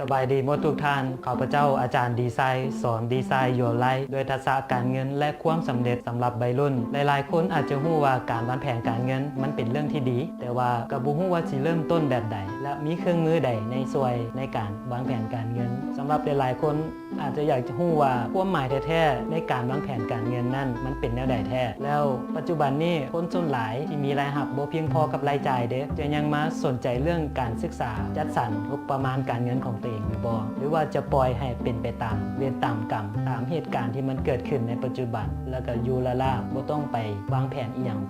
สบายดีหมดทุกท่านข้าพเจ้าอาจารย์ดีไซน์สอนดีไซน์โยนไลฟ์ด้วยทักษะการเงินและความสำเร็จสำหรับวัยรุ่นหลายๆคนอาจจะรู้ว่าการวางแผนการเงินมันเป็นเรื่องที่ดีแต่ว่าก็บ่รู้ว่าสิเริ่มต้นแบบใดและมีเครื่องมือใดในช่วยในการวางแผนการเงินสำหรับหลายๆคนอาจจะอยากจะรู้ว่าความหมายแท้ๆในการวางแผนการเงินนั้นมันเป็นแนวใดแท้แล้วปัจจุบันนี้คนส่วนหลายที่มีรายรับบ่เพียงพอกับรายจ่ายเด้จะยังมาสนใจเรื่องการศึกษาจัดสรรงบประมาณการเงินของตัวเองหรือบ่หรือว่าจะปล่อยให้เป็นไปตามเวรตามกรรมตามเหตุการณ์ที่มันเกิดขึ้นในปัจจุบันแล้วก็อยู่ละล่าบ่ต้องไปวางแผนอีหยัง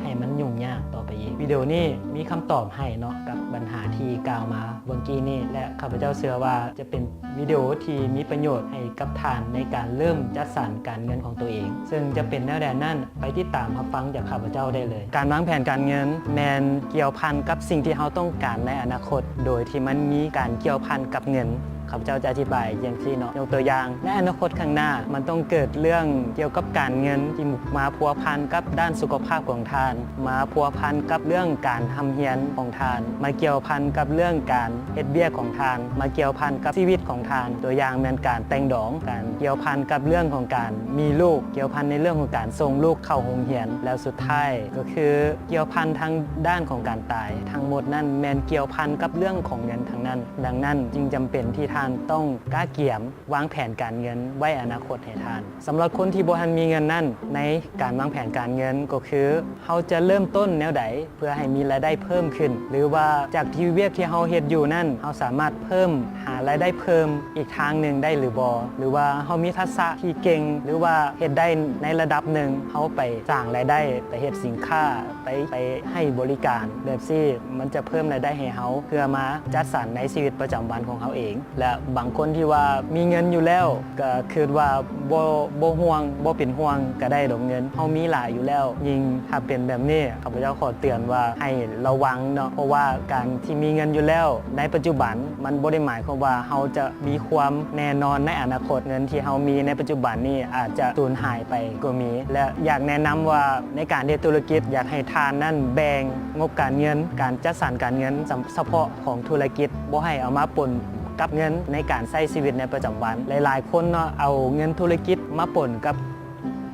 ให้มันยุ่งยากต่อไปอีกวิดีโอนี้มีคำตอบให้เนาะกับปัญหาที่กล่าวมาเมื่อกี้นี้และข้าพเจ้าเชื่อว่าจะเป็นวิดีโอที่มีประโยชน์ให้กับท่านในการเริ่มจัดสรรการเงินของตัวเองซึ่งจะเป็นแนวแนวนั้นไปติดตามรับฟังจากข้าพเจ้าได้เลยการวางแผนการเงินแมนเกี่ยวพันกับสิ่งที่เราต้องการในอนาคตโดยที่มันมีการเกี่ยวพันกับเงินข้าพเจ้าจะอธิบายอย่างที่เนาะยกตัวอย่างในอนาคตข้างหน้ามันต้องเกิดเรื่องเกี่ยวกับการเงินที่มาพัวพันกับด้านสุขภาพของท่านมาพัวพันกับเรื่องการทำเฮียนของท่านมาเกี่ยวพันกับเรื่องการเฮ็ดเบี้ยของท่านมาเกี่ยวพันกับชีวิตของท่านตัวอย่างเหมือนการแต่งดองการเกี่ยวพันกับเรื่องของการมีลูกเกี่ยวพันในเรื่องของการส่งลูกเข้าโรงเรียนแล้วสุดท้ายก็คือเกี่ยวพันทางด้านของการตายทั้งหมดนั้นแมนเกี่ยวพันกับเรื่องของเงินทั้งนั้นดังนั้นจึงจำเป็นที่ท่านต้องกล้าเกี่ยมวางแผนการเงินไว้อนาคตให้ท่านสำหรับคนที่บ่ทันมีเงินนั่นในการวางแผนการเงินก็คือเขาจะเริ่มต้นแนวใดเพื่อให้มีรายได้เพิ่มขึ้นหรือว่าจากที่เวียกที่เขาเฮ็ดอยู่นั่นเขาสามารถเพิ่มหารายได้เพิ่มอีกทางหนึ่งได้หรือบ่หรือว่าเขามีทักษะที่เก่งหรือว่าเฮ็ดได้ในระดับหนึ่งเขาไปสร้างรายได้ไปเฮ็ดสินค้าไปให้บริการแบบซี่มันจะเพิ่มรายได้ให้เขาเพื่อมาจัดสรรในชีวิตประจำวันของเขาเองและบางคนที่ว่ามีเงินอยู่แล้วก็คือว่าบ่ห่วงบ่เป็นห่วงก็ได้ดอกเงินเฮามีหลายอยู่แล้วยิ่งถ้าเป็นแบบนี้ข้าพเจ้าขอเตือนว่าให้ระวังเนาะเพราะว่าการที่มีเงินอยู่แล้วในปัจจุบันมันบ่ได้หมายความว่าเฮาจะมีความแน่นอนในอนาคตเงินที่เฮามีในปัจจุบันนี้อาจจะสูญหายไปก็มีและอยากแนะนำว่าในการเฮ็ดธุรกิจอยากให้ทานนั่นแบ่งงบการเงินการจัดสรรการเงินเฉพาะของธุรกิจบ่ให้เอามาปนกับเงินในการใช้ชีวิตในประจำวันหลายๆคนเนาะเอาเงินธุรกิจมาปนกับ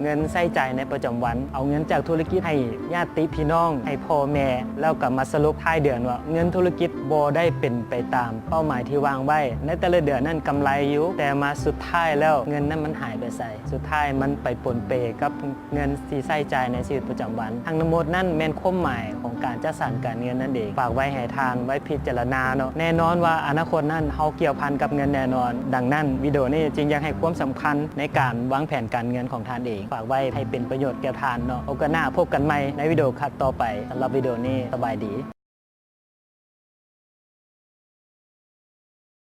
เงินใช้จ่ายในประจำวันเอาเงินจากธุรกิจให้ญาติพี่น้องให้พ่อแม่แล้วก็มาสรุปท้ายเดือนว่าเงินธุรกิจบ่ได้เป็นไปตามเป้าหมายที่วางไว้ในแต่ละเดือนนั้นกำไรอยู่แต่มาสุดท้ายแล้วเงินนั้นมันหายไปไสสุดท้ายมันไปปนเปกับเงินที่ใช้จ่ายในชีวิตประจำวันทั้งหมดนั้นแม่นความหมายของการจัดสรรการเงินนั่นเองฝากไว้ให้ทานไว้พิจารณาเนาะแน่นอนว่าอนาคตนั้นเฮาเกี่ยวพันกับเงินแน่นอนดังนั้นวิดีโอนี้จึงอยากให้ความสำคัญในการวางแผนการเงินของท่านเองฝากไว้ให้เป็นประโยชน์แก่ท่านเนาะโอกาสหน้าพบกันใหม่ในวิดีโอถัดต่อไปสำหรับวิดีโอนี้สบายดี